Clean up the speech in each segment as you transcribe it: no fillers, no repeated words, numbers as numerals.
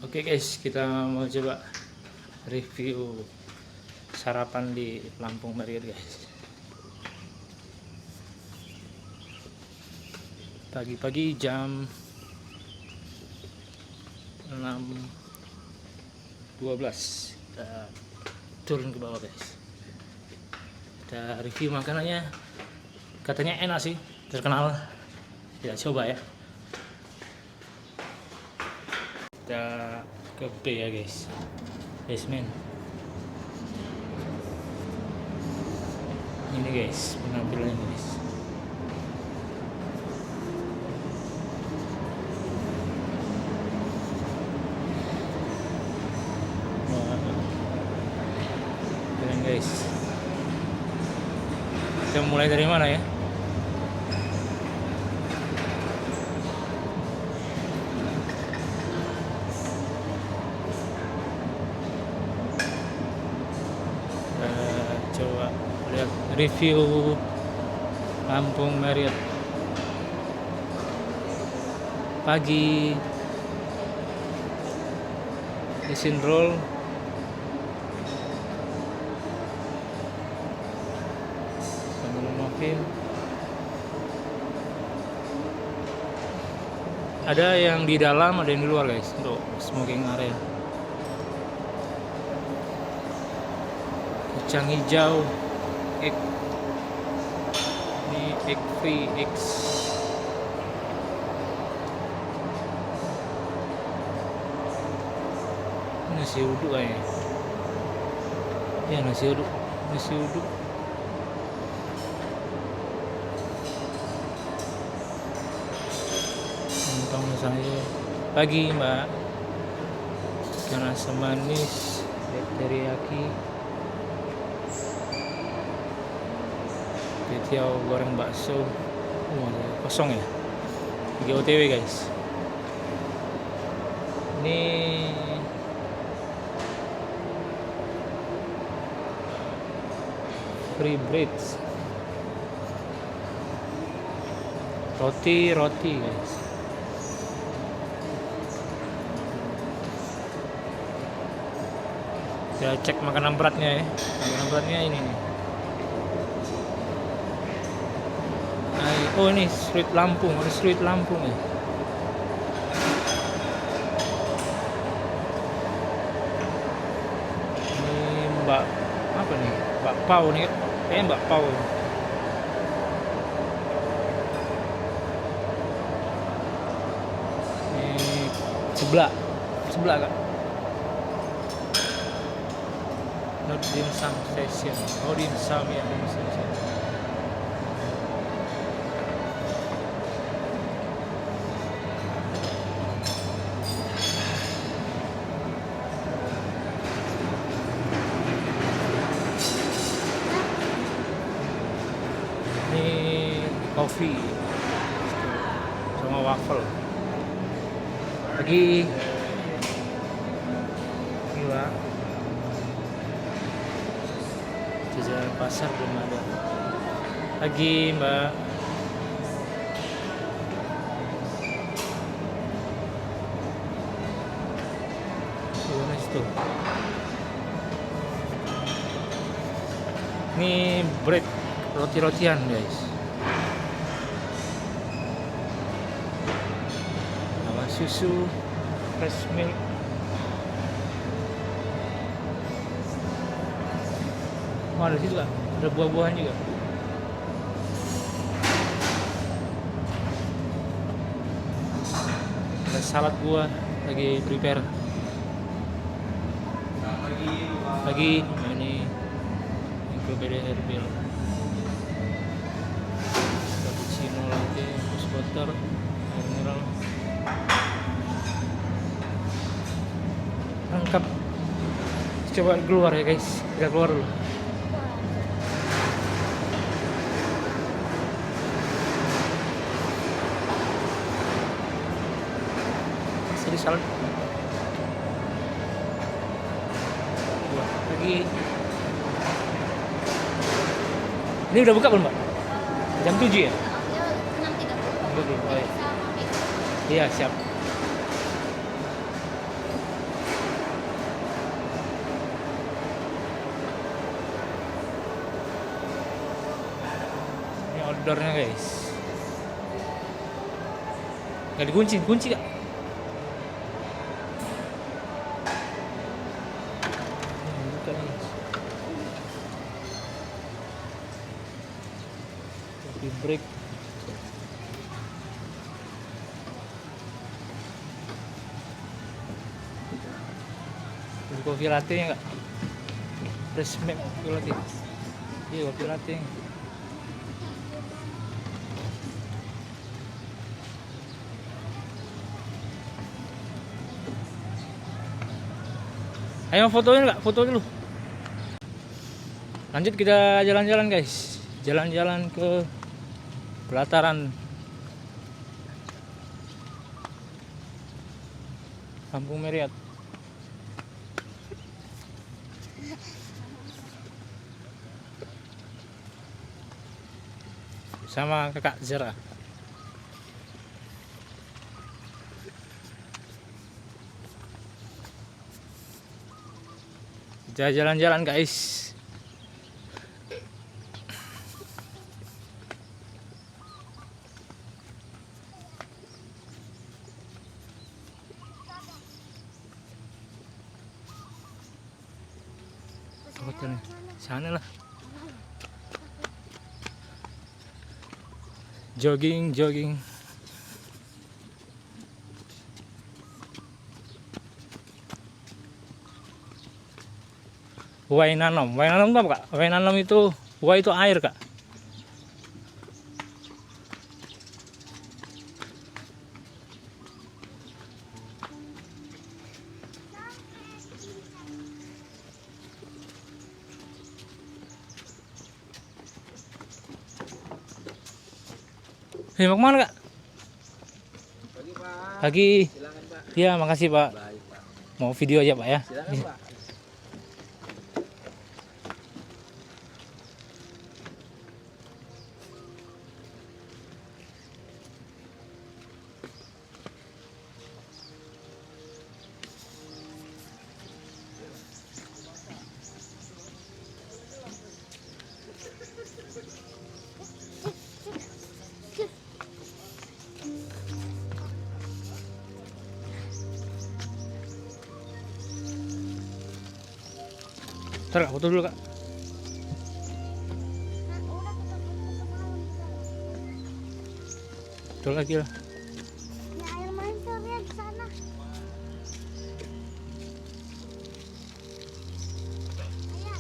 Oke guys, kita mau coba review sarapan di Lampung Marriott guys. Pagi-pagi jam 6.12 kita turun ke bawah guys. Kita review makanannya, katanya enak sih, terkenal. Kita coba ya. Kita ke B ya guys, basement. Ini guys penampilannya guys. Wah, keren guys. Kita mulai dari mana ya? Coba lihat review Lampung Marriott pagi. Isin roll sambil muffin. Ada yang di dalam, ada yang di luar guys, untuk smoking area. Kacang hijau egg, ini egg free eggs. Nasi uduk kayaknya ya, nasi uduk lontong saya pagi mbak, ikan asam manis teriyaki, ketiau goreng bakso. Kosong ya, 3 OTW guys. Ini free breads, roti guys. Kita cek makanan beratnya ya. Makanan beratnya ini nih. Oh ini street Lampung, ada street Lampung ya. Ini mbak apa nih? Mbak Pau nih, kayaknya Mbak Pau. Ini sebelah kak. Not dimsum station. Oh dimsum ya, dimsum station. Ini coffee sama waffle lagi gila. Jajanan pasar belum ada lagi mbak. Gimana situ? Ini bread, roti-rotian guys. Sama susu, fresh milk. Oh, ada situ kak, ada buah-buahan juga. Ada salad buah lagi prepare. Lagi ini beda herbal, cappuccino latte, rose butter, air mineral. Lengkap. Coba keluar ya guys, kita keluar dulu. Masih salad buah lagi. Ini udah buka belum mbak? Jam 7 ya? 6.30. Oh, iya. Iya siap. outdoornya guys. Gak dikunci, kunci gak? Buka guys. Kopi break. Kopi latte enggak? Fresh milk kopi latte. Iya, kopi latte. Ayo fotoin enggak? Foto dulu. Lanjut kita jalan-jalan guys. Jalan-jalan ke pelataran Kampung Meriat. Sama kakak Zara. Kita jalan-jalan guys. Hotelnya sana lah. Jogging. Wainanam itu apa kak? Wainanam itu, wai itu air kak. Mau kemana kak? Pagi Pak. Pagi. Silakan Pak. Iya makasih pak. Baik Pak. Mau video aja pak ya. Silakan Pak. Ntar kak, foto dulu kak. Foto lagi lah. Ya, air mancurnya di sana. Ayo.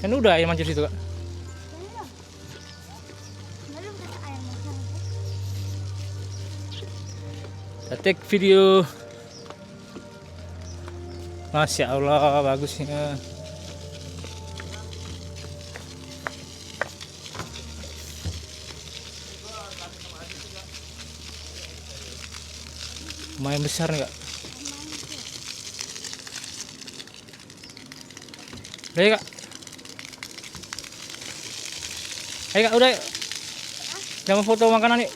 Kan udah air mancur situ kak. Belum. Belum kata air mancur. Kita take video. Masya Allah bagusnya. Lumayan besar nih kak. Udah ya kak. Ayo kak udah. Jangan foto makanan yuk.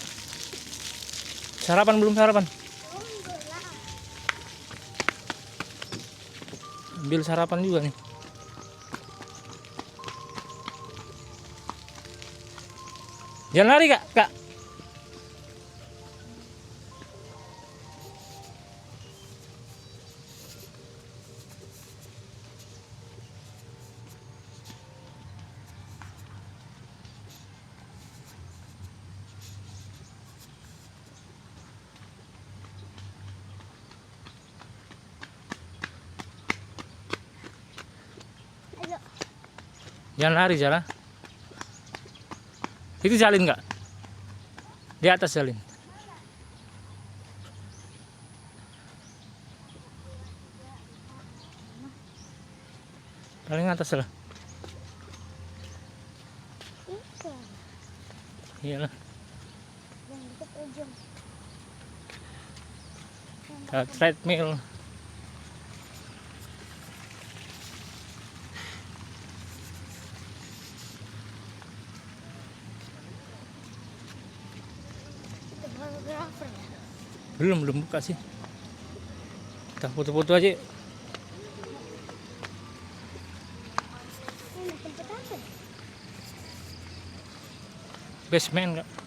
Sarapan belum sarapan? Ambil sarapan juga nih. Jangan lari kak, kak. Ayo. Jangan lari Zara. Itu jalin nggak? Di atas jalin. Paling atas lah. Itu. Iyalah. Yang dekat ujung. Treadmill. Itu fotografer ya. Belum buka sih. Kita foto-foto aja. Ini tempat apa? basement Kak.